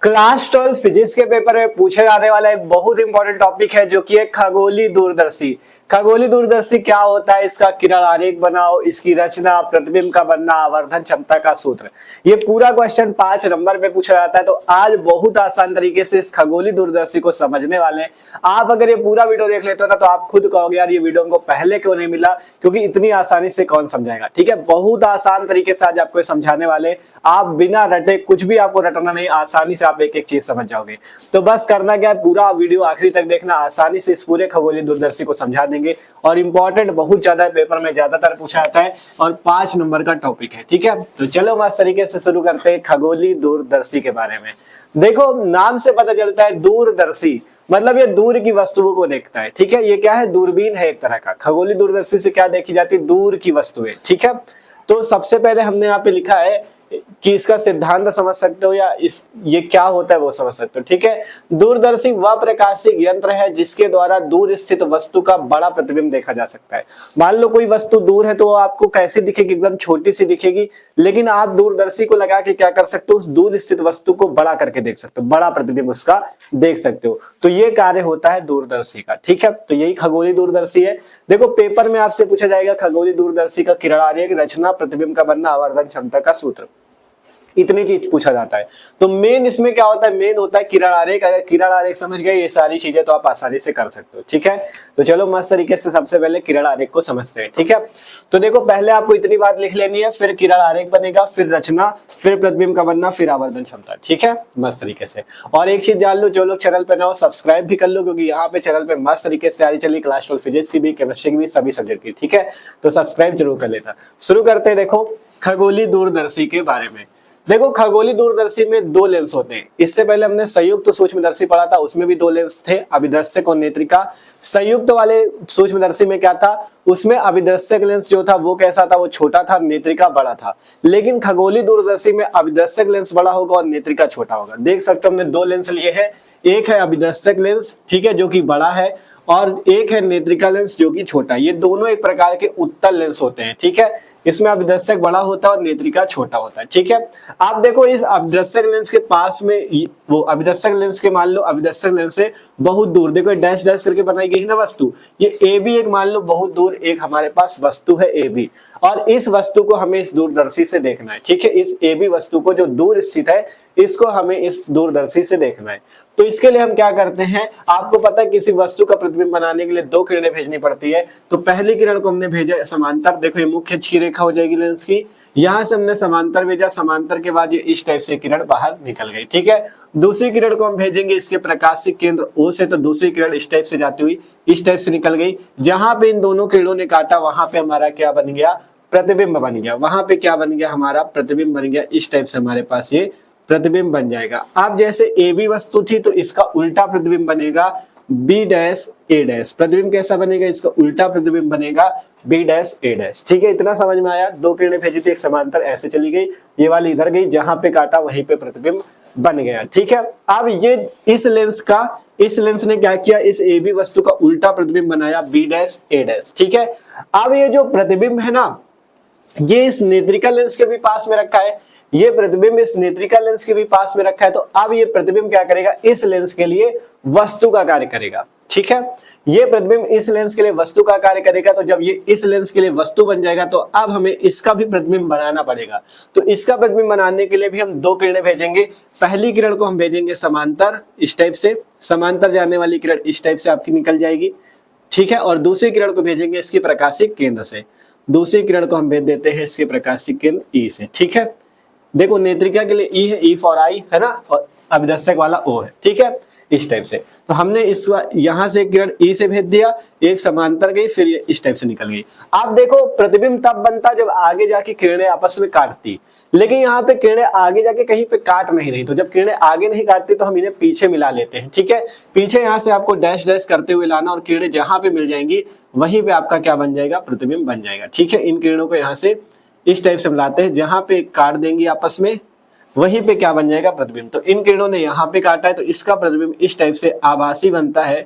Class 12 physics के paper में पूछे जाने वाला एक बहुत इंपॉर्टेंट टॉपिक है जो कि है खगोलीय दूरदर्शी। खगोलीय दूरदर्शी क्या होता है, इसका किरण आरेख बनाओ, इसकी रचना, प्रतिबिंब का बनना, आवर्धन क्षमता का सूत्र। ये पूरा क्वेश्चन 5 नंबर पे पूछा जाता है। तो आज बहुत आसान तरीके से इस खगोलीय दूरदर्शी को समझने वाले हैं। आप अगर ये पूरा वीडियो देख लेते हो ना तो आप खुद कहोगे यार ये वीडियो हमको पहले क्यों नहीं मिला, क्योंकि इतनी आसानी से कौन समझाएगा। ठीक है, बहुत आसान तरीके से आज आपको समझाने वाले। आप बिना रटे, कुछ भी आपको रटना नहीं, आसानी से आप एक एक चीज समझ जाओगे। तो बस करना क्या है, पूरा वीडियो आखिरी तक देखना, आसानी से इस पूरे खगोलीय दूरदर्शी को समझा देंगे। और इंपॉर्टेंट बहुत ज्यादा पेपर में ज्यादातर पूछा जाता है और 5 नंबर का टॉपिक है। ठीक है, तो चलो हम इस तरीके से शुरू करते हैं खगोलीय दूरदर्शी के बारे में। देखो, नाम से पता चलता है दूरदर्शी, मतलब ये दूर की वस्तुओं को देखता है। ठीक है, ये क्या है, दूरबीन है एक तरह का। खगोलीय दूरदर्शी से क्या देखी जाती है, दूर की वस्तुएं। ठीक है, तो सबसे पहले हमने यहाँ पे लिखा है कि इसका सिद्धांत समझ सकते हो या ये क्या होता है वो समझ सकते हो। ठीक है, दूरदर्शी वह प्रकाशिक यंत्र है जिसके द्वारा दूर स्थित वस्तु का बड़ा प्रतिबिंब देखा जा सकता है। मान लो कोई वस्तु दूर है तो वो आपको कैसी दिखेगी, एकदम छोटी सी दिखेगी, लेकिन आप दूरदर्शी को लगा के क्या कर सकते हो, उस दूर स्थित वस्तु को बड़ा करके देख सकते हो, बड़ा प्रतिबिंब उसका देख सकते हो। तो ये कार्य होता है दूरदर्शी का। ठीक है, तो यही खगोलीय दूरदर्शी है। देखो, पेपर में आपसे पूछा जाएगा खगोलीय दूरदर्शी का किरण आरेख, रचना, प्रतिबिंब का बनना, आवर्धन क्षमता का सूत्र, इतनी चीज पूछा जाता है। तो मेन इसमें क्या होता है, मेन होता है किरण आरेख। अगर किरण आरेख समझ गए ये सारी चीजें तो आप आसानी से कर सकते हो। ठीक है, तो चलो मस्त तरीके से सबसे पहले किरण आरेख को समझते हैं। ठीक है, तो देखो पहले आपको इतनी बात लिख लेनी है, फिर किरण आरेख बनेगा, फिर रचना, फिर प्रतिबिंब का बनना, फिर आवर्धन क्षमता। ठीक है, मस्त तरीके से। और एक चीज जान लो, जो लोग चैनल पे ना हो सब्सक्राइब भी कर लो, क्योंकि यहाँ पे चैनल पे मस्त तरीके से तैयारी चली क्लास 12 फिजिक्स की भी, केमिस्ट्री की भी, सभी सब्जेक्ट की। ठीक है, तो सब्सक्राइब जरूर कर लेना। शुरू करते हैं। देखो खगोलीय दूरदर्शी के बारे में। देखो, खगोलीय दूरदर्शी में 2 लेंस होते हैं। इससे पहले हमने संयुक्त सूक्ष्मदर्शी पढ़ा था, उसमें भी 2 लेंस थे, अभिदर्शक और नेत्रिका। संयुक्त वाले सूक्ष्मदर्शी में क्या था, उसमें अभिदर्शक लेंस जो था वो कैसा था, वो छोटा था, नेत्रिका बड़ा था। लेकिन खगोलीय दूरदर्शी में अभिदर्शक लेंस बड़ा होगा और नेत्रिका छोटा होगा। देख सकते हो हमने 2 लेंस लिए हैं, एक है अभिदर्शक लेंस, ठीक है, जो कि बड़ा है, और एक है नेत्रिका लेंस जो कि छोटा है। ये दोनों एक प्रकार के उत्तल लेंस होते हैं। ठीक है, इसमें अभिदर्शक बड़ा होता है और नेत्रिका छोटा होता है। ठीक है, आप देखो इस अभिदर्शक लेंस के पास में, वो अभिदर्शक लेंस के, मान लो अभिदर्शक लेंस से बहुत दूर, देखो डैश डैश करके बनाई गई है ना वस्तु, ये ए बी एक मान लो बहुत दूर एक हमारे पास वस्तु है ए बी, और इस वस्तु को हमें इस दूरदर्शी से देखना है। ठीक है, इस ए बी वस्तु को जो दूर स्थित है इसको हमें इस दूरदर्शी से देखना है। तो इसके लिए हम क्या करते हैं, आपको पता है किसी वस्तु का प्रतिबिंब बनाने के लिए 2 किरणें भेजनी पड़ती है। तो पहली किरण को हमने भेजा समांतर, देखो ये मुख्य अच्छी रेखा हो जाएगी लेंस की, यहां से हमने समांतर भेजा, समांतर के बाद ये इस टाइप से किरण बाहर निकल गई। ठीक है, दूसरी किरण को हम भेजेंगे इसके प्रकाशिक केंद्र O से, तो दूसरी किरण इस टाइप से जाती हुई इस टाइप से निकल गई। जहां पे इन दोनों किरणों ने काटा वहां पे हमारा क्या बन गया, प्रतिबिंब बन गया। वहां पे क्या बन गया, हमारा प्रतिबिंब बन गया। इस टाइप से हमारे पास ये प्रतिबिंब बन जाएगा। अब जैसे ए बी वस्तु थी तो इसका उल्टा प्रतिबिंब बनेगा बी डैश ए डैश। प्रतिबिंब कैसा बनेगा, इसका उल्टा प्रतिबिंब बनेगा बी डैश ए डैश। ठीक है, इतना समझ में आया। 2 किरणें भेजी थी, एक समांतर ऐसे चली गई, ये वाली इधर गई, जहां पे काटा वहीं पे प्रतिबिंब बन गया। ठीक है, अब ये इस लेंस ने क्या किया, इस ए बी वस्तु का उल्टा प्रतिबिंब बनाया बी डैश ए डैश। ठीक है, अब ये जो प्रतिबिंब है ना, ये इस नेत्रिका लेंस के भी पास में रखा है, ये प्रतिबिंब इस नेत्रिका लेंस के भी पास में रखा है। तो अब ये प्रतिबिंब क्या करेगा, इस लेंस के लिए वस्तु का कार्य करेगा। ठीक है, ये प्रतिबिंब इस लेंस के लिए वस्तु का कार्य करेगा। तो जब ये इस लेंस के लिए वस्तु बन जाएगा तो अब हमें इसका भी प्रतिबिंब बनाना पड़ेगा। तो इसका प्रतिबिंब बनाने के लिए भी हम 2 किरणें भेजेंगे। पहली किरण को हम भेजेंगे समांतर, इस टाइप से, समांतर जाने वाली किरण इस टाइप से आपकी निकल जाएगी। ठीक है, और दूसरी किरण को भेजेंगे इसके प्रकाशिक केंद्र से। दूसरी किरण को हम भेज देते हैं इसके प्रकाशिक केंद्र ई से। ठीक है, देखो नेत्रिका के लिए ई है, ई फॉर आई है ना, और अभिदर्शक वाला ओ है। ठीक है, इस टाइप से। तो हमने इस यहां से एक किरण ई से भेज दिया, एक समांतर गई, फिर ये इस टाइप से निकल गई। आप देखो प्रतिबिंब तब बनता जब आगे जाके किरणें आपस में काटती, लेकिन यहाँ पे किरणें आगे जाके कहीं पे काट नहीं रही। तो जब किरणें आगे नहीं काटती तो हम इन्हें पीछे मिला लेते हैं। ठीक है, पीछे यहाँ से आपको डैश डैश करते हुए लाना, और किरणें जहां पे मिल जाएंगी वहीं पे आपका क्या बन जाएगा, प्रतिबिंब बन जाएगा। ठीक है, इन किरणों को यहाँ से इस टाइप से मिलाते हैं, जहां पे काट देंगी आपस में वहीं पे क्या बन जाएगा, प्रतिबिंब। तो इन किरणों ने यहाँ पे काटा है तो इसका प्रतिबिंब इस टाइप से आभासी बनता है,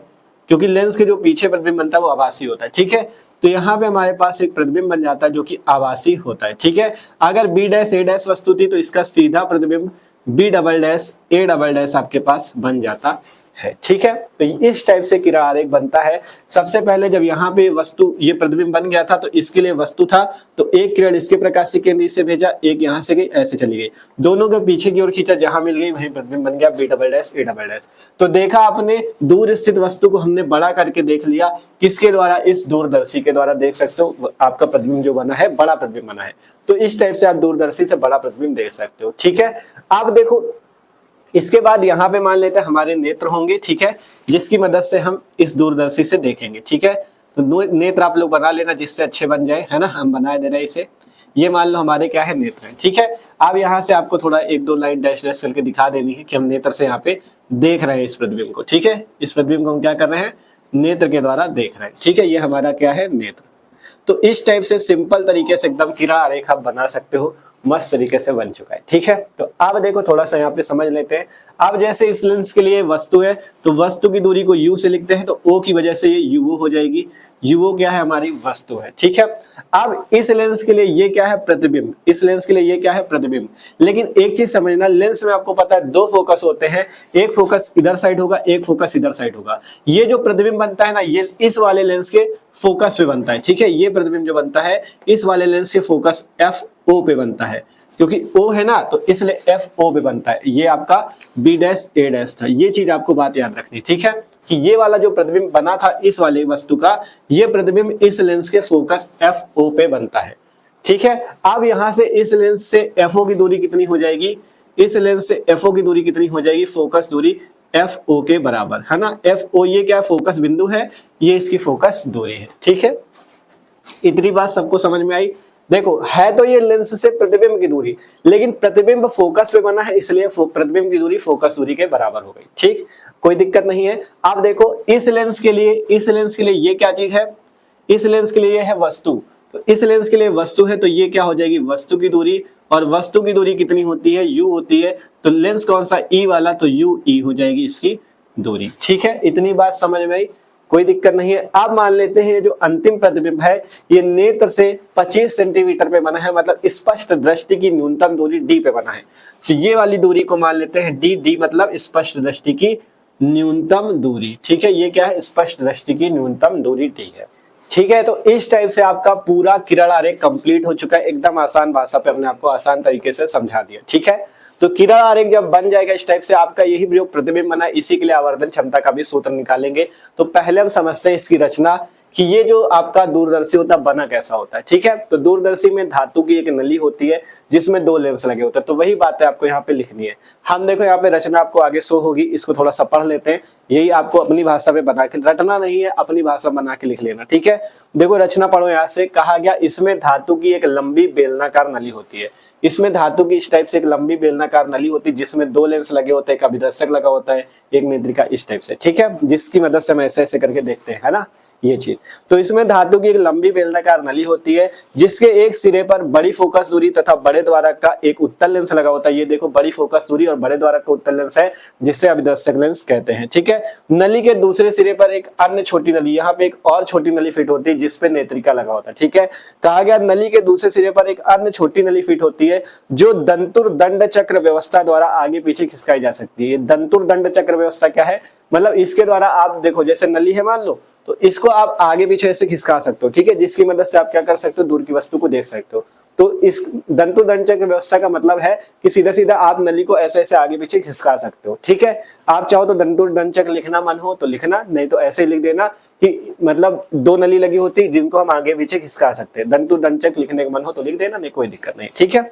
क्योंकि लेंस के जो पीछे प्रतिबिंब बनता है वो आभासी होता है। ठीक है, तो यहाँ पे हमारे पास एक प्रतिबिंब बन जाता है जो कि आभासी होता है। ठीक है, अगर बी डैश ए डैश वस्तु थी तो इसका सीधा प्रतिबिंब B double dash A double dash आपके पास बन जाता है। ठीक है, तो इस टाइप से किरण आरेख बनता है। सबसे पहले जब यहाँ पे वस्तु ये प्रतिबिंब बन गया था तो इसके लिए वस्तु था, तो एक किरण इसके प्रकाशीय केंद्र से भेजा, एक यहाँ से गई, ऐसे चली गई, दोनों के पीछे की ओर खींचा, जहां मिल गई वहीं प्रतिबिंब बन गया B double dash A double dash. तो देखा आपने, दूर स्थित वस्तु को हमने बड़ा करके देख लिया, किसके द्वारा, इस दूरदर्शी के द्वारा देख सकते हो, आपका प्रतिबिंब जो बना है बड़ा प्रतिबिंब बना है। तो इस टाइप से आप दूरदर्शी से बड़ा प्रतिबिंब देख सकते हो। ठीक है, आप देखो इसके बाद यहाँ पे मान लेते हैं हमारे नेत्र होंगे। ठीक है, जिसकी मदद से हम इस दूरदर्शी से देखेंगे। ठीक है, तो नेत्र आप लोग बना लेना जिससे अच्छे बन जाए, है ना, हम बनाए दे रहे हैं इसे। ये मान लो हमारे क्या है, नेत्र है। ठीक है, अब यहाँ से आपको थोड़ा एक दो लाइन डैश डैश करके दिखा देनी है कि हम नेत्र से यहाँ पे देख रहे हैं इस प्रतिबिंब को। ठीक है, इस प्रतिबिंब को हम क्या कर रहे हैं, नेत्र के द्वारा देख रहे हैं। ठीक है, ये हमारा क्या है, नेत्र। तो इस टाइप से सिंपल तरीके से एकदम किरण आरेख आप बना सकते हो, मस्त तरीके से बन चुका है। ठीक है, तो अब देखो थोड़ा सा यहाँ पे समझ लेते हैं। अब जैसे इस लेंस के लिए वस्तु है, तो वस्तु की दूरी को u से लिखते हैं, तो o की वजह से ये uo हो जाएगी। uo क्या है, हमारी वस्तु है। ठीक है, अब इस लेंस के लिए ये क्या है, प्रतिबिंब। इस लेंस के लिए ये क्या है, प्रतिबिंब। लेकिन एक चीज समझना, लेंस में आपको पता है दो फोकस होते हैं, एक फोकस इधर साइड होगा, एक फोकस इधर साइड होगा। ये जो प्रतिबिंब बनता है ना, ये इस वाले लेंस के फोकस पे बनता है। ठीक है, ये प्रतिबिंब जो बनता है इस वाले लेंस के फोकस FO पे बनता है, क्योंकि O है ना, तो इसलिए FO पे बनता है। ये आपका B डैश A डैश था, ये चीज आपको बात याद रखनी। ठीक है, कि ये वाला जो प्रतिबिंब बना था इस वाले वस्तु का, ये प्रतिबिंब इस लेंस के फोकस FO पे बनता है। ठीक है, अब यहां से इस लेंस से FO की दूरी कितनी हो जाएगी, इस लेंस से FO की दूरी कितनी हो जाएगी, फोकस दूरी FO के बराबर, है ना। FO ये क्या फोकस बिंदु है, ये इसकी फोकस दूरी है। ठीक है, इतनी बात सबको समझ में आई। देखो है तो ये लेंस से प्रतिबिंब की दूरी, लेकिन प्रतिबिंब फोकस पे बना है, इसलिए प्रतिबिंब की दूरी फोकस दूरी के बराबर हो गई। ठीक, कोई दिक्कत नहीं है। आप देखो इस लेंस के लिए ये क्या चीज है, इस लेंस के लिए है वस्तु, तो इस लेंस के लिए वस्तु है, तो ये क्या हो जाएगी, वस्तु की दूरी। और वस्तु की दूरी कितनी होती है, u होती है, तो लेंस कौन सा, E वाला, तो UE हो जाएगी इसकी दूरी। ठीक है, इतनी बात समझ में आई, कोई दिक्कत नहीं है। अब मान लेते हैं जो अंतिम प्रतिबिंब है ये नेत्र से 25 सेंटीमीटर पे बना है, मतलब स्पष्ट दृष्टि की न्यूनतम दूरी D पे बना है। तो ये वाली दूरी को मान लेते हैं D मतलब स्पष्ट दृष्टि की न्यूनतम दूरी। ठीक है, ये क्या है, स्पष्ट दृष्टि की न्यूनतम दूरी D है। ठीक है, तो इस टाइप से आपका पूरा किरण आरेख कंप्लीट हो चुका है। एकदम आसान भाषा पे हमने आपको आसान तरीके से समझा दिया। ठीक है, तो किरण आरेख जब बन जाएगा इस टाइप से, आपका यही जो प्रतिबिंब बना है इसी के लिए आवर्धन क्षमता का भी सूत्र निकालेंगे। तो पहले हम समझते हैं इसकी रचना, कि ये जो आपका दूरदर्शी होता है बना कैसा होता है। ठीक है, तो दूरदर्शी में धातु की एक नली होती है जिसमें दो लेंस लगे होते हैं। तो वही बात है आपको यहाँ पे लिखनी है। हम देखो यहाँ पे रचना आपको आगे शो होगी, इसको थोड़ा सा पढ़ लेते हैं। यही आपको अपनी भाषा में बना के, रटना नहीं है, अपनी भाषा बना के लिख लेना। ठीक है, देखो रचना पढ़ो। यहाँ से कहा गया, इसमें धातु की एक लंबी बेलनाकार नली होती है। इसमें धातु की इस टाइप से एक लंबी बेलनाकार नली होती है जिसमें दो लेंस लगे होते हैं, एक अभिदर्शक लगा होता है, एक नेत्रिका, इस टाइप से। ठीक है, जिसकी मदद से हम ऐसे ऐसे करके देखते हैं, है ना, ये चीज। तो इसमें धातु की एक लंबी बेलनाकार नली होती है जिसके एक सिरे पर बड़ी फोकस दूरी तथा बड़े द्वारक का एक उत्तल लेंस लगा होता है। ये देखो बड़ी फोकस दूरी और बड़े द्वारक का उत्तल लेंस है, जिससे अभिदर्शक लेंस कहते हैं। ठीक है, नली के दूसरे सिरे पर एक अन्य छोटी नली, यहाँ पे एक और छोटी नली फिट होती है जिसपे नेत्रिका लगा होता है। ठीक है, कहा गया नली के दूसरे सिरे पर एक अन्य छोटी नली फिट होती है जो दंतुर दंड चक्र व्यवस्था द्वारा आगे पीछे खिसकाई जा सकती है। दंतुर दंड चक्र व्यवस्था क्या है, मतलब इसके द्वारा आप देखो, जैसे नली है मान लो, तो इसको आप आगे पीछे ऐसे खिसका सकते हो। ठीक है, जिसकी मदद से आप क्या कर सकते हो, दूर की वस्तु को देख सकते हो। तो इस दंतु दंड चक्र व्यवस्था का मतलब है कि सीधा सीधा आप नली को ऐसे ऐसे आगे पीछे खिसका सकते हो। ठीक है, आप चाहो तो दंतु दंड चक्र लिखना मन हो तो लिखना, नहीं तो ऐसे ही लिख देना कि मतलब दो नली लगी होती है जिनको हम आगे पीछे खिसका सकते हैं। दंतु दंड चक्र लिखने का मन हो तो लिख देना, नहीं कोई दिक्कत नहीं। ठीक है,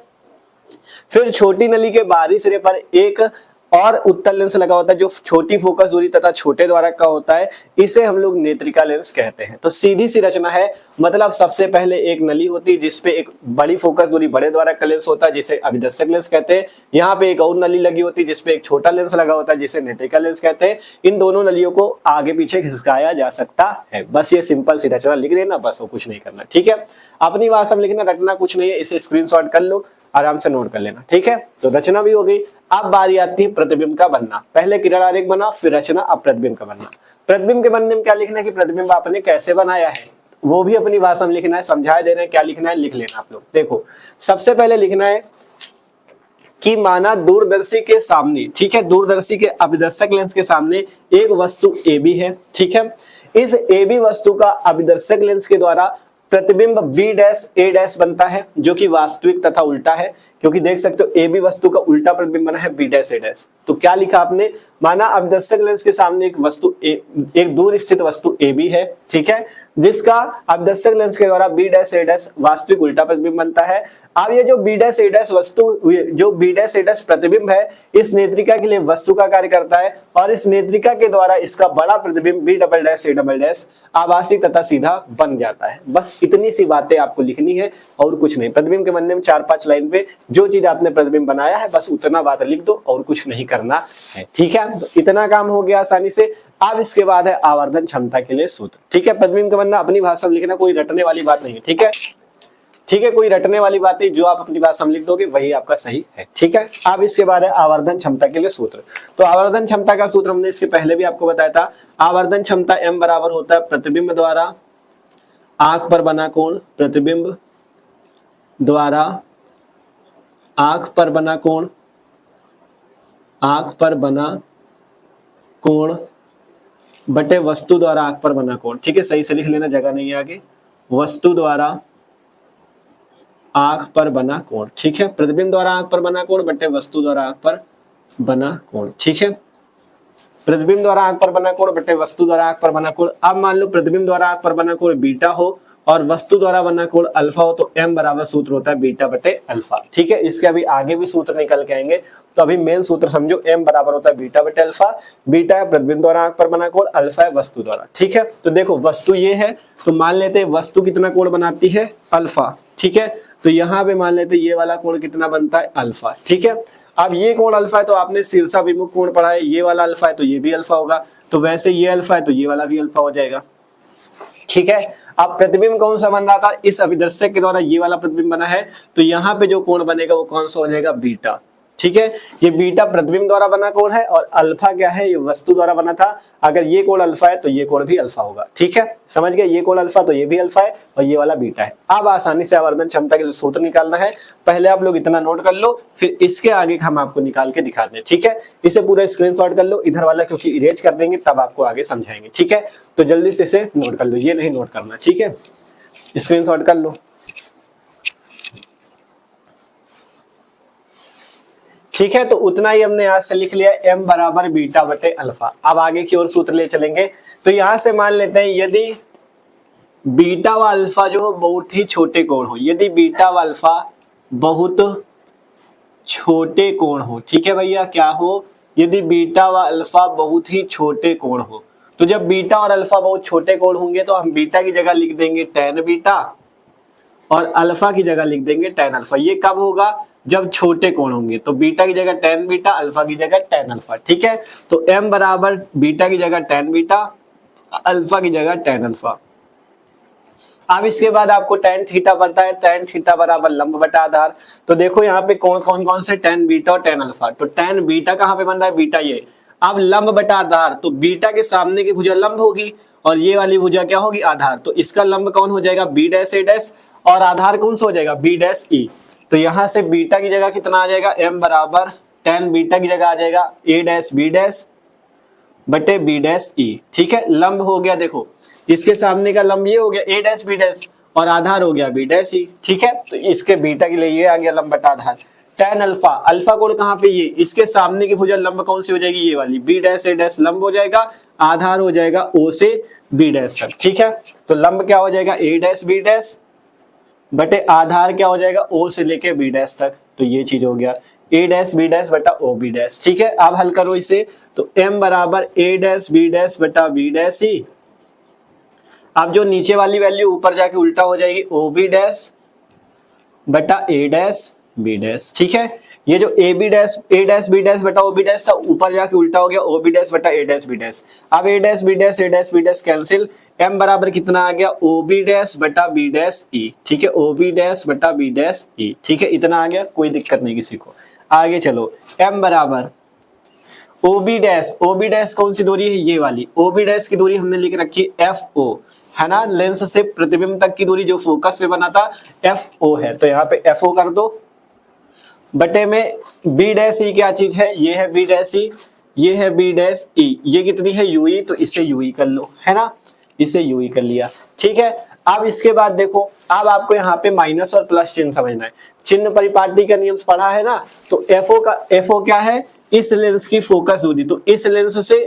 फिर छोटी नली के बाहरी सिरे पर एक और उत्तल लेंस लगा होता है जो छोटी फोकस दूरी तथा छोटे द्वारक का होता है, इसे हम लोग नेत्रिका लेंस कहते हैं। तो सीधी सी रचना है, मतलब सबसे पहले एक नली होती है जिसपे एक बड़ी फोकस दूरी बड़े द्वारक का लेंस होता है जिसे अभिदर्शक लेंस कहते हैं। यहाँ पे एक और नली लगी होती है जिसपे एक छोटा लेंस लगा होता है जिसे नेत्रिका लेंस कहते हैं। इन दोनों नलियों को आगे पीछे खिसकाया जा सकता है। बस ये सिंपल सी रचना लिख देना, बस वो कुछ नहीं करना। ठीक है, अपनी भाषा में लिखना, रटना कुछ नहीं है, इसे स्क्रीनशॉट कर लो, आराम से नोट कर लेना। ठीक है, तो रचना भी हो गई। अब बारी आती है प्रतिबिंब का बनना। पहले किरण आरेख बना, फिर रचना, अब प्रतिबिंब का बनना। प्रतिबिंब के बनने में क्या लिखना है कि प्रतिबिंब आपने कैसे बनाया है, वो भी अपनी भाषा में लिखना है। समझाए दे रहे हैं क्या लिखना है, लिख लेना आप लोग। देखो सबसे पहले लिखना है कि माना दूरदर्शी के सामने, ठीक है, दूरदर्शी के अभिदर्शक लेंस के सामने एक वस्तु AB है, ठीक है। इस AB वस्तु का अभिदर्शक लेंस के द्वारा प्रतिबिंब B डैश A डैश बनता है, जो कि वास्तविक तथा उल्टा है, क्योंकि देख सकते हो AB वस्तु का उल्टा प्रतिबिंब बना है B डैश A डैश। तो क्या लिखा आपने, माना अभिदर्शक लेंस के सामने एक दूर स्थित वस्तु AB है, ठीक है, जिसका अभिदर्शक लेंस के द्वारा B डैश A डैश वास्तविक उल्टा प्रतिबिंब बनता है। अब ये जो B डैश A डैश वस्तु, जो B डैश A डैश प्रतिबिंब है, इस नेत्रिका के लिए वस्तु का कार्य करता है और इस नेत्रिका के द्वारा इसका बड़ा प्रतिबिंब B double dash A double dash आभासी तथा सीधा बन जाता है। बस इतनी सी बातें आपको लिखनी है और कुछ नहीं। प्रतिबिंब के बनने में 4-5 लाइन पे जो चीज आपने प्रतिबिंब बनाया है बस उतना बात लिख दो और कुछ नहीं करना है, ठीक है। तो इतना काम हो गया आसानी से। अब इसके बाद है आवर्धन क्षमता के लिए सूत्र, ठीक है। प्रतिबिंब का बनना अपनी भाषा में लिखना, कोई रटने वाली बात नहीं है, ठीक है, ठीक है, कोई रटने वाली बात नहीं, जो आप अपनी भाषा में लिख दोगे वही आपका सही है, ठीक है। अब इसके बाद है आवर्धन क्षमता के लिए सूत्र। तो आवर्धन क्षमता का सूत्र हमने इसके पहले भी आपको बताया था। आवर्धन क्षमता M बराबर होता है प्रतिबिंब द्वारा आंख पर बना कोण, प्रतिबिंब द्वारा आंख पर बना कोण, आंख पर बना कोण बटे वस्तु द्वारा आंख पर बना कोण, ठीक है, सही से लिख लेना, जगह नहीं है आगे। वस्तु द्वारा आंख पर बना कोण, ठीक है, प्रतिबिंब द्वारा आंख पर बना कोण बटे वस्तु द्वारा आंख पर बना कोण, ठीक है। प्रतिबिंब द्वारा आंख पर बना कोण बटे वस्तु द्वारा आंख पर बना कोण। अब मान लो प्रतिबिंब द्वारा आंख पर बना कोण बीटा हो और वस्तु द्वारा बना कोण अल्फा हो, तो M बराबर सूत्र होता है बीटा बटे अल्फा, ठीक है। इसके अभी आगे भी सूत्र निकल के आएंगे, तो अभी मेन सूत्र समझो, M बराबर होता है बीटा बटे अल्फा। बीटा है प्रतिबिंब द्वारा आंख पर बना कोण, अल्फा है वस्तु द्वारा, ठीक है। तो देखो वस्तु ये है, तो मान लेते हैं वस्तु कितना कोण बनाती है, अल्फा, ठीक है। तो यहाँ पे मान लेते हैं ये वाला कोण कितना बनता है, अल्फा, ठीक है। अब ये कोण अल्फा है तो आपने शीर्षाभिमुख कोण पढ़ा है, ये वाला अल्फा है तो ये भी अल्फा होगा, तो वैसे ये अल्फा है तो ये वाला भी अल्फा हो जाएगा, ठीक है। अब प्रतिबिंब कौन सा बन रहा था, इस अभिदर्शक के द्वारा ये वाला प्रतिबिंब बना है, तो यहाँ पे जो कोण बनेगा वो कौन सा हो जाएगा, बीटा, ठीक है। ये बीटा प्रतिबिंब द्वारा बना कोण है और अल्फा क्या है, ये वस्तु द्वारा बना था। अगर ये कोण अल्फा है तो ये कोण भी अल्फा होगा, ठीक है, समझ गए। ये कोण अल्फा तो ये भी अल्फा है और ये वाला बीटा है। अब आसानी से आवर्धन क्षमता के लिए सूत्र निकालना है। पहले आप लोग इतना नोट कर लो, फिर इसके आगे हम आपको निकाल के दिखा दें, ठीक है। इसे पूरा स्क्रीनशॉट कर लो, इधर वाला क्योंकि इरेज कर देंगे तब आपको आगे समझाएंगे, ठीक है। तो जल्दी से इसे नोट कर लो, ये नहीं नोट करना, ठीक है, स्क्रीनशॉट कर लो, ठीक है। तो उतना ही हमने यहाँ से लिख लिया, M बराबर बीटा बटे अल्फा। अब आगे की ओर सूत्र ले चलेंगे। तो यहां से मान लेते हैं यदि बीटा व अल्फा जो हो बहुत ही छोटे कोण हो, यदि बीटा व अल्फा बहुत छोटे कोण हो, ठीक है भैया, क्या हो, यदि बीटा व अल्फा बहुत ही छोटे कोण हो, तो जब बीटा और अल्फा बहुत छोटे कोण होंगे तो हम बीटा की जगह लिख देंगे tan बीटा और अल्फा की जगह लिख देंगे tan अल्फा। ये कब होगा, जब छोटे कोण होंगे, तो बीटा की जगह tan बीटा, अल्फा की जगह tan अल्फा, ठीक है। तो M बराबर बीटा की जगह tan बीटा, अल्फा की जगह tan अल्फा। अब इसके बाद आपको tan थीटा पता है, tan थीटा बराबर लंब बटा आधार। तो देखो यहाँ पे कौन कौन से tan बीटा और tan अल्फा। तो tan बीटा कहाँ पे बन रहा है, बीटा ये। अब लंब बटा आधार, तो बीटा के सामने की भुजा लंब होगी और ये वाली भुजा क्या होगी, आधार। तो इसका लंब कौन हो जाएगा, B डैश A डैश, और आधार कौन सा हो जाएगा, B डैश E। तो यहाँ से बीटा की जगह कितना आ जाएगा, M बराबर tan बीटा की जगह आ जाएगा A डैश B डैश बटे B डैश E, ठीक है। लंब हो गया, देखो इसके सामने का लंब ये हो गया A डैश B डैश और आधार हो गया B डैश E, ठीक है। तो इसके बीटा के लिए ये आ गया लंब बटा आधार। tan अल्फा, अल्फा कोण कहाँ पे, ये इसके सामने की भुजा लंब कौन सी हो जाएगी, ये वाली B डैश A डैश लंब हो जाएगा, आधार हो जाएगा O से B डैश तक, ठीक है। तो लंब क्या हो जाएगा, A डैश B डैश बटे आधार क्या हो जाएगा, O से लेके B डैश तक। तो ये चीज हो गया A डैश B डैश बटा O B डैश, ठीक है। अब हल करो इसे, तो M बराबर A डैश B डैश बटा B डैश E। अब जो नीचे वाली वैल्यू ऊपर जाके उल्टा हो जाएगी, O B डैश बटा A डैश B डैश, ठीक है। ये जो A डैश B डैश बटा O B डैश था, ऊपर जाके उल्टा हो गया O B डैश बटा A डैश B डैश। अब A dash B dash A dash B dash cancel, M बराबर कितना आ गया, O B डैश बटा B डैश E, ठीक है, O B डैश बटा B डैश E, ठीक है। इतना आ गया, कोई दिक्कत नहीं किसी को। आगे चलो, M बराबर O B डैश कौन सी दूरी है, ये वाली। O B डैश की दूरी हमने लिख रखी FO, है ना, लेंस से प्रतिबिंब तक की दूरी जो फोकस पे बना था FO है, तो यहाँ पे FO कर दो। बटे में बी डैश ई क्या चीज है, ये है बी डैश ई, ये है बी डैश ई, ये कितनी है यूई, तो इसे यूई कर लो, है ना, इसे यूई कर लिया, ठीक है। अब इसके बाद देखो, अब आपको यहाँ पे माइनस और प्लस चिन्ह समझना है, चिन्ह परिपाटी का नियम पढ़ा है ना, तो एफओ क्या है, इस लेंस की फोकस दूरी, तो इस लेंस से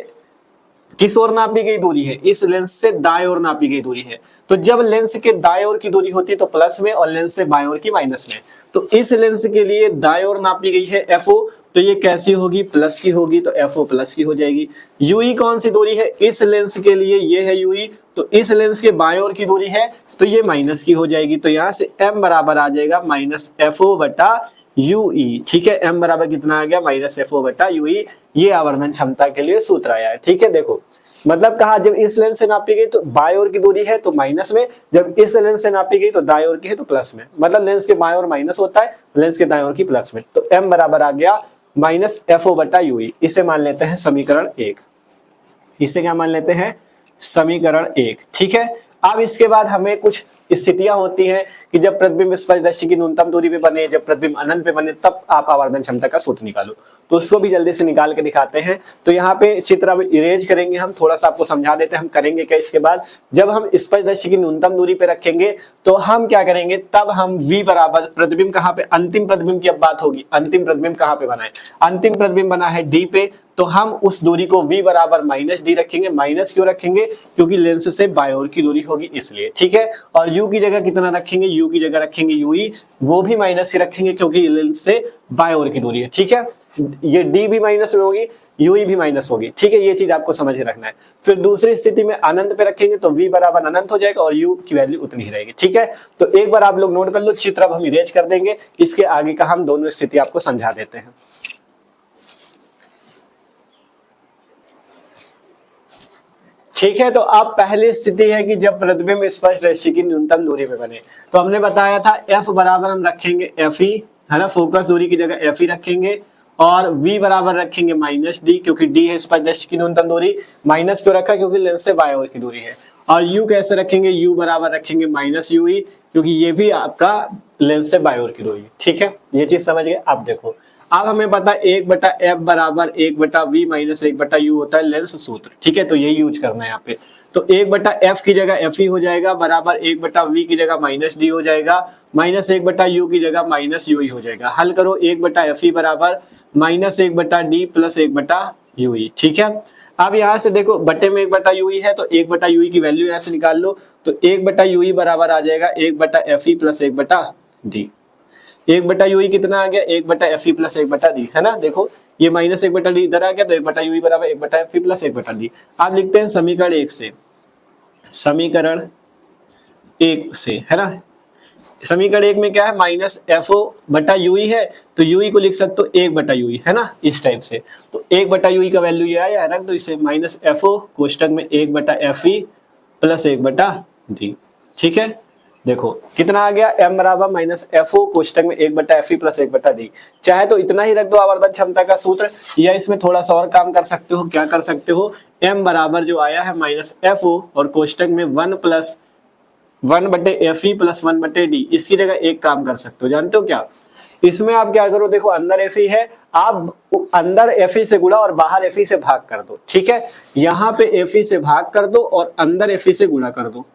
किस ओर नापी गई दूरी है, इस लेंस से दाएं ओर नापी गई दूरी है। तो जब लेंस के दाएं ओर की दूरी होती है तो प्लस में, और लेंस से बाएं ओर की माइनस में। तो इस लेंस के लिए दाएं ओर नापी गई है एफओ, तो ये कैसी होगी, प्लस की होगी, तो एफओ प्लस की हो जाएगी। यूई कौन सी दूरी है, इस लेंस के लिए ये है यूई, तो इस लेंस के बाएं ओर की दूरी है, तो ये माइनस की हो जाएगी। तो यहाँ से एम बराबर आ जाएगा माइनस एफओ बटा यूई, ठीक है। एम बराबर कितना आ गया, माइनस एफओ बटा यूई। ये आवर्धन क्षमता के लिए सूत्र आया है, ठीक है। देखो मतलब कहा, जब इस लेंस से नापी गई तो बाएं ओर की दूरी है तो माइनस में, जब इस लेंस से नापी गई तो दाएं ओर की है तो प्लस में, मतलब लेंस के बाएं ओर माइनस होता है, लेंस के दाएं ओर की प्लस में। तो एम बराबर आ गया माइनस एफओ बटा यूई। इसे मान लेते हैं समीकरण 1, इसे क्या मान लेते हैं, समीकरण 1, ठीक है। अब इसके बाद हमें कुछ स्थितियां होती हैं कि जब प्रतिबिंब स्पर्शदर्शी की न्यूनतम दूरी पे बने, जब प्रतिबिंब अनंत पे बने, तब आप आवर्धन क्षमता का सूत्र निकालो। तो उसको भी जल्दी से निकाल के दिखाते हैं। तो यहाँ पे चित्र अब इरेज करेंगे हम, थोड़ा सा आपको समझा देते हैं हम करेंगे क्या। इसके बाद जब हम स्पर्शदर्शी की न्यूनतम दूरी पे रखेंगे तो हम क्या करेंगे, तब हम v बराबर प्रतिबिंब कहाँ पे, अंतिम प्रतिबिंब की अब बात होगी, अंतिम प्रतिबिंब कहाँ पे बना है, अंतिम प्रतिबिंब बना है d पे, तो हम उस दूरी को v बराबर माइनस डी रखेंगे। माइनस क्यों रखेंगे, क्योंकि लेंस से बाएं ओर की दूरी होगी इसलिए, ठीक है। और u की जगह कितना रखेंगे, u की जगह रखेंगे यूई, वो भी माइनस ही रखेंगे क्योंकि लेंस से बाएं ओर की दूरी है, ठीक है। ये d भी माइनस में होगी, यूई भी माइनस होगी, ठीक है। ये चीज आपको समझ के रखना है। फिर दूसरी स्थिति में अनंत पे रखेंगे तो v बराबर अनंत हो जाएगा और u की वैल्यू उतनी ही रहेगी, ठीक है। तो एक बार आप लोग नोट कर लो, चित्र अब हम इरेज कर देंगे, इसके आगे का हम दोनों स्थिति आपको समझा देते हैं। ठीक है, तो अब पहली स्थिति है कि जब प्रतिबिंब स्पर्शदर्शी की न्यूनतम दूरी पे बने, तो हमने बताया था f बराबर हम रखेंगे fe, है ना, फोकस दूरी की जगह fe रखेंगे, और v बराबर रखेंगे माइनस डी, क्योंकि d है स्पर्शदर्शी की न्यूनतम दूरी। माइनस क्यों रखा, क्योंकि लेंस से बाएं ओर की दूरी है। और u कैसे रखेंगे, u बराबर रखेंगे माइनस यूई, क्योंकि ये भी आपका लेंस से बाएं ओर की दूरी है, ठीक है। ये चीज समझ गए। अब देखो, अब हमें पता है 1 बटा एफ बराबर 1 बटा वी माइनस 1 बटा यू होता है लेंस सूत्र, ठीक है। तो यही यूज करना है यहाँ पे। तो 1 बटा एफ की जगह एफ ही हो जाएगा, बराबर 1 बटा वी की जगह माइनस डी हो जाएगा, माइनस 1 बटा यू की जगह माइनस यू ही हो जाएगा। हल करो, 1 बटा एफ ही बराबर माइनस 1 बटा डी प्लस 1 बटा यू ही, ठीक है। अब यहाँ से देखो, बटे में 1 बटा यू ही है, तो 1 बटा यू की वैल्यू यहाँ से निकाल लो। तो 1 बटा यू बराबर आ जाएगा 1 बटा एफ ही प्लस 1 बटा डी। 1 बटा यू कितना आ गया, 1 बटा एफ प्लस 1 बटा डी, है ना। देखो ये माइनस 1 बटा डी इधर आ गया, तो 1 बटा यू बराबर 1 बटा एफ प्लस 1 बटा डी। आप लिखते हैं समीकरण 1 से, समीकरण 1 से, है ना। समीकरण 1 में क्या है, माइनस एफ ओ बटा यू है, तो यू को लिख सकते हो 1 बटा यू, है ना, इस टाइप से। तो 1 बटा यू का वैल्यू ये आया, रख दो इसे, माइनस एफ ओ कोष्टक में 1 बटा एफ ई प्लस 1 बटा डी, ठीक है। देखो कितना आ गया, m बराबर माइनस एफ ओ कोष्टक में 1 बटा एफ ई प्लस 1 बटा डी। चाहे तो इतना ही रख दो आवर्धन क्षमता का सूत्र, या इसमें थोड़ा सा और काम कर सकते हो। क्या कर सकते हो, m बराबर जो आया है माइनस एफ ओ और कोष्टक में 1 प्लस 1 बटे एफ ई प्लस 1 बटे डी, इसकी जगह एक काम कर सकते हो। जानते हो क्या, इसमें आप क्या करो, देखो अंदर एफ ई है, आप अंदर एफ ई से गुणा और बाहर एफ ई से भाग कर दो, ठीक है। यहाँ पे एफ ई से भाग कर दो और अंदर एफ ई से गुणा कर दो।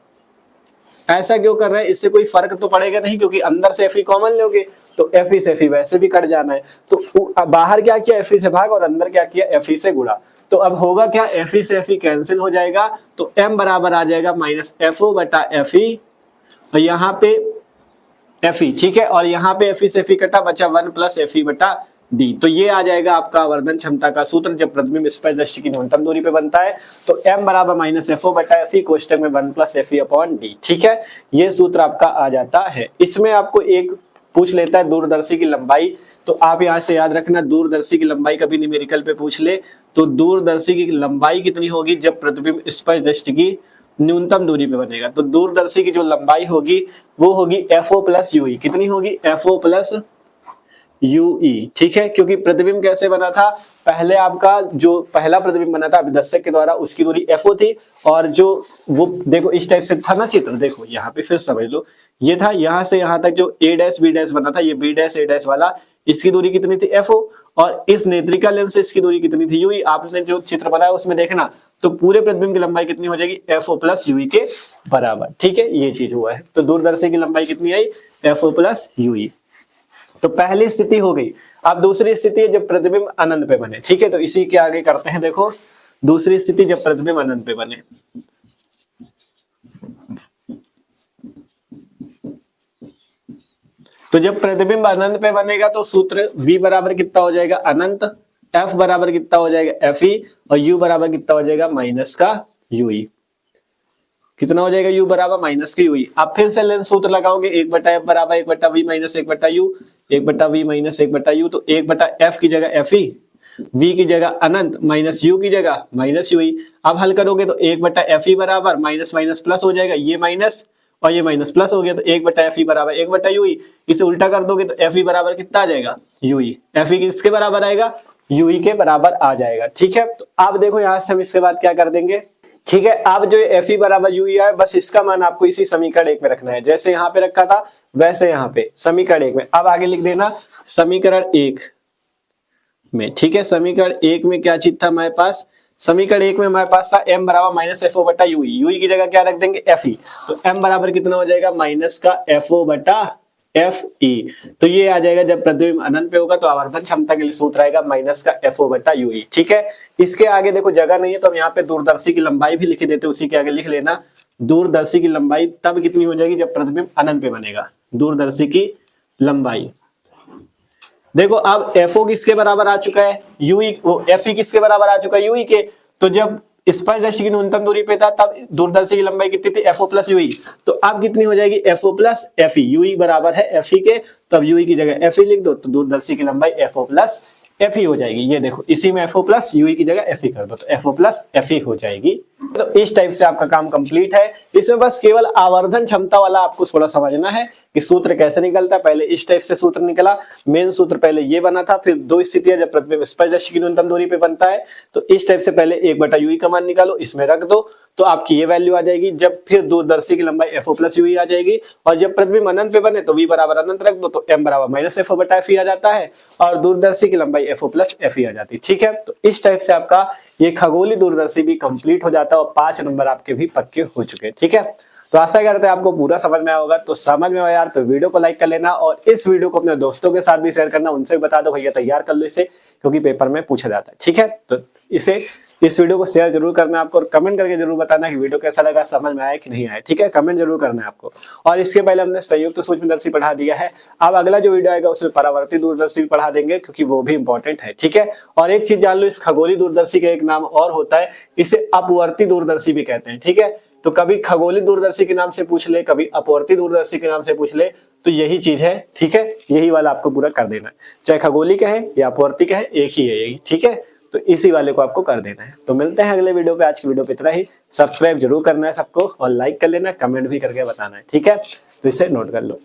ऐसा क्यों कर रहे हैं, इससे कोई फर्क तो पड़ेगा नहीं, क्योंकि अंदर से एफ ई कॉमन लोगे तो एफ ई से एफ ई वैसे भी कट जाना है। तो बाहर क्या किया, एफ ई से भाग, और अंदर क्या किया, एफ ई से गुणा। तो अब होगा क्या, एफ ई से एफ ई कैंसिल हो जाएगा, तो m बराबर आ जाएगा माइनस एफ ओ बटा एफ ई, और यहाँ पे एफ ई, ठीक है। और यहाँ पे एफ ई से एफ ई कटा, बचा 1 प्लस एफ ई बटा डी। तो ये आ जाएगा आपका आवर्धन क्षमता का सूत्र जब प्रतिबिंब स्पर्शदर्शी की न्यूनतम दूरी पे बनता है। तो m बराबर माइनस एफ ओ बटा एफ ई कोष्टक में 1 plus F E upon D, ठीक है। ये सूत्र आपका आ जाता है। इसमें आपको एक पूछ लेता है दूरदर्शी की लंबाई, तो आप यहाँ से याद रखना, दूरदर्शी की लंबाई कभी न्यूमेरिकल पे पूछ ले तो दूरदर्शी की लंबाई कितनी होगी जब प्रतिबिंब स्पर्शदर्शी की न्यूनतम दूरी पे बनेगा। तो दूरदर्शी की जो लंबाई होगी वो होगी एफ ओ प्लस यू, कितनी होगी, एफ ओ प्लस यूई, ठीक है, क्योंकि प्रतिबिंब कैसे बना था, पहले आपका जो पहला प्रतिबिंब बना था अभिदर्शक के द्वारा उसकी दूरी FO थी, और जो वो देखो इस टाइप से था ना चित्र, देखो यहाँ पे फिर समझ लो, ये था यहाँ से यहाँ तक जो A डैश B डैश बना था, ये B डैश A डैश वाला, इसकी दूरी कितनी थी FO, और इस नेत्रिका लेंस से इसकी दूरी कितनी थी यूई। आपने जो चित्र बनाया उसमें देखना तो पूरे प्रतिबिंब की लंबाई कितनी हो जाएगी, FO प्लस यूई के बराबर, ठीक है, ये चीज हुआ है। तो दूरदर्शी की लंबाई कितनी आई, FO प्लस यूई। तो पहली स्थिति हो गई। अब दूसरी स्थिति है जब प्रतिबिंब अनंत पे बने, ठीक है, तो इसी के आगे करते हैं। देखो दूसरी स्थिति जब प्रतिबिंब अनंत पे बने, तो जब प्रतिबिंब अनंत पे बनेगा तो सूत्र V बराबर कितना हो जाएगा अनंत, F बराबर कितना हो जाएगा FE, और U बराबर कितना हो जाएगा माइनस का UI। कितना हो जाएगा, U बराबर माइनस के UI। आप फिर से लेंस सूत्र लगाओगे, 1/F बराबर 1/V minus 1/U, 1/V minus 1/U, तो 1/F की जगह FE, V की जगह अनंत, माइनस U की जगह माइनस UI। अब हल करोगे तो 1/FE बराबर माइनस माइनस प्लस हो जाएगा, ये माइनस और ये माइनस प्लस हो गया, तो 1/FE बराबर 1/UI। इसे उल्टा कर दोगे तो FE बराबर कितना आ जाएगा, UI। FE किसके बराबर आएगा, UI के बराबर आ जाएगा, ठीक है। तो आप देखो यहाँ से हम इसके बाद क्या कर देंगे, ठीक है। अब जो FE बराबर UI है, बस इसका मान आपको इसी समीकरण 1 में रखना है, जैसे यहाँ पे रखा था वैसे यहाँ पे समीकरण 1 में। अब आगे लिख देना समीकरण 1 में, ठीक है। समीकरण 1 में क्या चीज था हमारे पास, समीकरण 1 में हमारे पास था m बराबर माइनस FO बटा UI, UI की जगह क्या रख देंगे FE, तो m बराबर कितना हो जाएगा माइनस का FO बटा FE। तो ये आ जाएगा जब प्रतिबिंब अनंत पे होगा तो आवर्धन क्षमता के लिए सूत्र आएगा माइनस का FO बटा UI, ठीक है। इसके आगे देखो जगह नहीं है तो हम यहाँ पे दूरदर्शी की लंबाई भी लिख देते, उसी के आगे लिख लेना दूरदर्शी की लंबाई तब कितनी हो जाएगी जब प्रतिबिंब अनंत पे बनेगा। दूरदर्शी की लंबाई देखो अब FO किसके बराबर आ चुका है, UI, वो FE किसके बराबर आ चुका है UI के। तो जब स्पर्शदर्शी की न्यूनतम दूरी पे था तब दूरदर्शी की लंबाई कितनी थी, FO प्लस UI। तो अब कितनी हो जाएगी, FO प्लस FE, UI बराबर है FE के, तब UI की जगह FE लिख दो, तो दूरदर्शी की लंबाई FO प्लस FE हो जाएगी। ये देखो इसी में FO प्लस UI की जगह FE कर दो, तो FO प्लस FE हो जाएगी। तो इस टाइप से आपका काम कंप्लीट है। इसमें बस केवल आवर्धन क्षमता वाला आपको थोड़ा समझना है कि सूत्र कैसे निकलता है। पहले इस टाइप से सूत्र निकला, मेन सूत्र पहले ये बना था, फिर दो स्थितियां जब प्रतिबिंब स्पर्शदर्शी की न्यूनतम दूरी पे बनता है तो इस टाइप से पहले 1/UI का मान निकालो, इसमें रख दो तो आपकी ये वैल्यू आ जाएगी। जब फिर दूरदर्शी की लंबाई FO प्लस UI आ जाएगी, और जब प्रतिबिंब अनंत पे बने तो V बराबर अनंत रख दो, तो m बराबर माइनस FO बटा FE आ जाता है, और दूरदर्शी की लंबाई FO प्लस FE आ जाती है, ठीक है। तो इस टाइप से आपका ये खगोलीय दूरदर्शी भी कंप्लीट हो जाता है और 5 नंबर आपके भी पक्के हो चुके हैं, ठीक है। तो आशा करते हैं आपको पूरा समझ में आया होगा। तो समझ में आया यार तो वीडियो को लाइक कर लेना, और इस वीडियो को अपने दोस्तों के साथ भी शेयर करना, उनसे भी बता दो भैया तैयार कर लो इसे, क्योंकि पेपर में पूछा जाता है, ठीक है। तो इस वीडियो को शेयर जरूर करना आपको, और कमेंट करके जरूर बताना कि वीडियो कैसा लगा, समझ में आया कि नहीं आया, ठीक है। कमेंट जरूर करना है आपको। और इसके पहले हमने संयुक्त सूक्ष्मदर्शी पढ़ा दिया है, अब अगला जो वीडियो आएगा उसमें परावर्ती दूरदर्शी पढ़ा देंगे, क्योंकि वो भी इंपॉर्टेंट है, ठीक है। और एक चीज जान लो, इस खगोलीय दूरदर्शी का एक नाम और होता है, इसे अपवर्ती दूरदर्शी भी कहते हैं, ठीक है। तो कभी खगोलीय दूरदर्शी के नाम से पूछ ले, कभी अपवर्ती दूरदर्शी के नाम से पूछ ले, तो यही चीज है, ठीक है। यही वाला आपको पूरा कर देना है, चाहे खगोलीय कहे या अपवर्ती कहे, एक ही है यही, ठीक है। तो इसी वाले को आपको कर देना है। तो मिलते हैं अगले वीडियो पे। आज की वीडियो पे इतना ही। सब्सक्राइब जरूर करना है सबको, और लाइक कर लेना, कमेंट भी करके बताना है, ठीक है। तो इसे नोट कर लो।